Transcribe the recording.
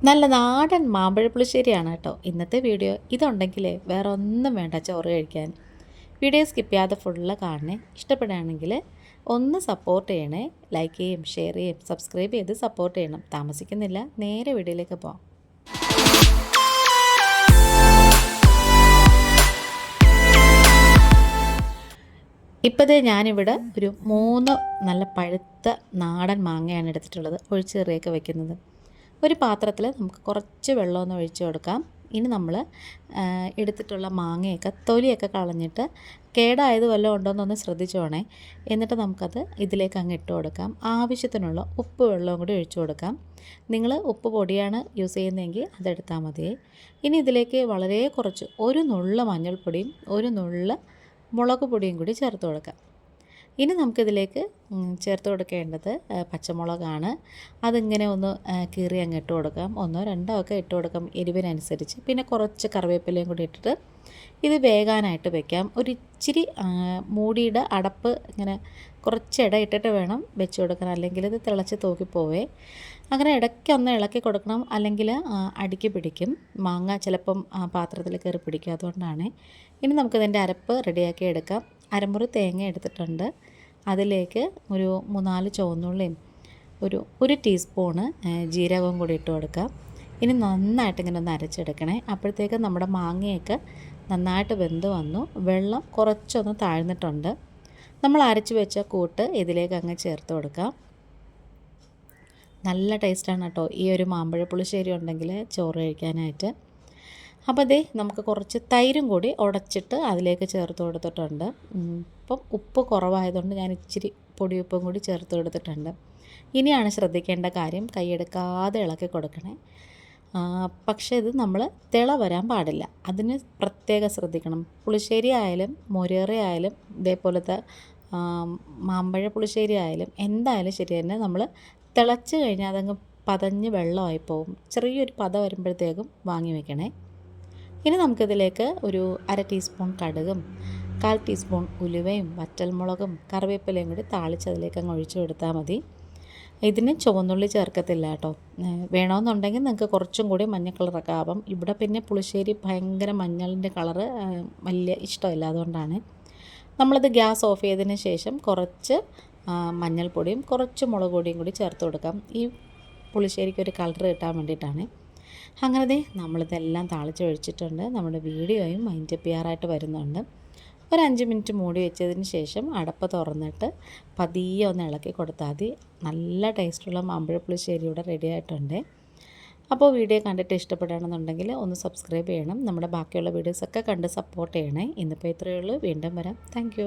നല്ല നാടൻ മാമ്പഴ പുളിശ്ശേരിയാണ് കേട്ടോ ഇന്നത്തെ വീഡിയോ. ഇതുണ്ടെങ്കിൽ വേറെ ഒന്നും വേണ്ട ചോറ് കഴിക്കാൻ. വീഡിയോ സ്കിപ്പ് ചെയ്യാതെ ഫുള്ള് കാണണേ. ഇഷ്ടപ്പെടുകയാണെങ്കിൽ ഒന്ന് സപ്പോർട്ട് ചെയ്യണേ. ലൈക്ക് ചെയ്യും, ഷെയർ ചെയ്യും, സബ്സ്ക്രൈബ് ചെയ്ത് സപ്പോർട്ട് ചെയ്യണം. താമസിക്കുന്നില്ല, നേരെ വീഡിയോയിലേക്ക് പോകാം. ഇപ്പോഴത്തെ ഞാനിവിടെ ഒരു 3 നല്ല പഴുത്ത നാടൻ മാങ്ങയാണ് എടുത്തിട്ടുള്ളത്. ഒഴിച്ചെറിയൊക്കെ വെക്കുന്നത്. ഒരു പാത്രത്തിൽ നമുക്ക് കുറച്ച് വെള്ളമൊന്ന് ഒഴിച്ചു കൊടുക്കാം. ഇനി നമ്മൾ എടുത്തിട്ടുള്ള മാങ്ങയൊക്കെ തൊലിയൊക്കെ കളഞ്ഞിട്ട് കേടായത് വല്ലതും ഉണ്ടോയെന്നൊന്ന് ശ്രദ്ധിച്ചോണേ. എന്നിട്ട് നമുക്കത് ഇതിലേക്ക് അങ്ങ് ഇട്ട് കൊടുക്കാം. ആവശ്യത്തിനുള്ള ഉപ്പ് വെള്ളവും കൂടി ഒഴിച്ചു കൊടുക്കാം. നിങ്ങൾ ഉപ്പ് പൊടിയാണ് യൂസ് ചെയ്യുന്നതെങ്കിൽ അതെടുത്താൽ മതി. ഇനി ഇതിലേക്ക് വളരെ കുറച്ച് ഒരു നുള്ള മഞ്ഞൾപ്പൊടിയും ഒരു നുള്ള മുളക് പൊടിയും കൂടി ചേർത്ത് കൊടുക്കാം. ഇനി നമുക്കിതിലേക്ക് ചേർത്ത് കൊടുക്കേണ്ടത് പച്ചമുളകാണ്. അതിങ്ങനെ ഒന്ന് കീറി അങ്ങ് ഇട്ട് കൊടുക്കാം. 1 2 ഒക്കെ ഇട്ട് കൊടുക്കാം എരിവിനനുസരിച്ച്. പിന്നെ കുറച്ച് കറിവേപ്പിലയും കൂടി ഇട്ടിട്ട് ഇത് വേകാനായിട്ട് വെക്കാം. ഒരിച്ചിരി മൂടിയുടെ അടപ്പ് ഇങ്ങനെ കുറച്ച് ഇട ഇട്ടിട്ട് വേണം വെച്ച് കൊടുക്കാൻ, അല്ലെങ്കിൽ ഇത് തിളച്ച് തൂക്കിപ്പോവേ. അങ്ങനെ ഇടയ്ക്കൊന്ന് ഇളക്കി കൊടുക്കണം, അല്ലെങ്കിൽ അടിക്ക് പിടിക്കും. മാങ്ങ ചിലപ്പം പാത്രത്തിൽ കയറി പിടിക്കും, അതുകൊണ്ടാണ്. ഇനി നമുക്കിതിൻ്റെ അരപ്പ് റെഡിയാക്കി എടുക്കാം. അരമുറി തേങ്ങ എടുത്തിട്ടുണ്ട്. അതിലേക്ക് ഒരു 3-4 ചുവന്നുള്ളിയും ഒരു ടീസ്പൂണ് ജീരകവും കൂടി ഇട്ട് കൊടുക്കാം. ഇനി നന്നായിട്ട് ഇങ്ങനെ ഒന്ന് അരച്ചെടുക്കണേ. അപ്പോഴത്തേക്ക് നമ്മുടെ മാങ്ങയൊക്കെ നന്നായിട്ട് വെന്ത് വന്നു. വെള്ളം കുറച്ചൊന്ന് താഴ്ന്നിട്ടുണ്ട്. നമ്മൾ അരച്ച് വെച്ച കൂട്ട് ഇതിലേക്ക് അങ്ങ് ചേർത്ത് കൊടുക്കാം. നല്ല ടേസ്റ്റാണ് കേട്ടോ ഈ ഒരു മാമ്പഴ പുളിശ്ശേരി ഉണ്ടെങ്കിൽ ചോറ് കഴിക്കാനായിട്ട്. അപ്പോൾ നമുക്ക് കുറച്ച് തൈരും കൂടി ഉടച്ചിട്ട് അതിലേക്ക് ചേർത്ത് കൊടുത്തിട്ടുണ്ട്. ഇപ്പം ഉപ്പ് കുറവായതുകൊണ്ട് ഞാൻ ഇച്ചിരി പൊടിയുപ്പും കൂടി ചേർത്ത് കൊടുത്തിട്ടുണ്ട്. ഇനിയാണ് ശ്രദ്ധിക്കേണ്ട കാര്യം, കൈയെടുക്കാതെ ഇളക്കി കൊടുക്കണേ. പക്ഷേ ഇത് നമ്മൾ തിള വരാൻ പാടില്ല, അതിന് പ്രത്യേകം ശ്രദ്ധിക്കണം. പുളിശ്ശേരി ആയാലും മോരേറി ആയാലും ഇതേപോലത്തെ മാമ്പഴ പുളിശ്ശേരി ആയാലും എന്തായാലും ശരി തന്നെ, നമ്മൾ തിളച്ച് കഴിഞ്ഞാൽ അതങ്ങ് പതഞ്ഞ് വെള്ളമായി പോകും. ചെറിയൊരു പത വരുമ്പോഴത്തേക്കും വാങ്ങി വെക്കണേ. ഇനി നമുക്കിതിലേക്ക് ഒരു 1/2 ടീസ്പൂൺ കടുകും 1/4 ടീസ്പൂൺ ഉലുവയും വറ്റൽമുളകും കറിവേപ്പിലയും കൂടി താളിച്ചതിലേക്ക് അങ്ങ് ഒഴിച്ചു കൊടുത്താൽ മതി. ഇതിന് ചുവന്നുള്ളി ചേർക്കത്തില്ല കേട്ടോ. വേണമെന്നുണ്ടെങ്കിൽ നിങ്ങൾക്ക് കുറച്ചും കൂടി മഞ്ഞ കളറൊക്കെ ആവാം. ഇവിടെ പിന്നെ പുളിശ്ശേരി ഭയങ്കര മഞ്ഞളിൻ്റെ കളറ് വലിയ ഇഷ്ടമില്ല, അതുകൊണ്ടാണ്. നമ്മളിത് ഗ്യാസ് ഓഫ് ചെയ്തതിന് ശേഷം കുറച്ച് മഞ്ഞൾപ്പൊടിയും കുറച്ച് മുളക് പൊടിയും കൂടി ചേർത്ത് കൊടുക്കാം. ഈ പുളിശ്ശേരിക്ക് ഒരു കളർ കിട്ടാൻ വേണ്ടിയിട്ടാണ്. അങ്ങനെ നമ്മളിതെല്ലാം താളിച്ചൊഴിച്ചിട്ടുണ്ട്. നമ്മുടെ വീഡിയോയും വൈൻഡപ്പ് ചെയ്യാറായിട്ട് വരുന്നുണ്ട്. ഒരു 5 മിനിറ്റ് മൂടി വെച്ചതിന് ശേഷം അടപ്പ് തുറന്നിട്ട് പതിയെ ഒന്ന് ഇളക്കി കൊടുത്താൽ മതി. നല്ല ടേസ്റ്റുള്ള മാമ്പഴ പുളിശ്ശേരി ഇവിടെ റെഡി ആയിട്ടുണ്ട്. അപ്പോൾ വീഡിയോ കണ്ടിട്ട് ഇഷ്ടപ്പെടുകയാണെന്നുണ്ടെങ്കിൽ ഒന്ന് സബ്സ്ക്രൈബ് ചെയ്യണം. നമ്മുടെ ബാക്കിയുള്ള വീഡിയോസൊക്കെ കണ്ട് സപ്പോർട്ട് ചെയ്യണേ. ഇന്നിപ്പോൾ ഇത്രയേ ഉള്ളൂ. വീണ്ടും വരാം. താങ്ക്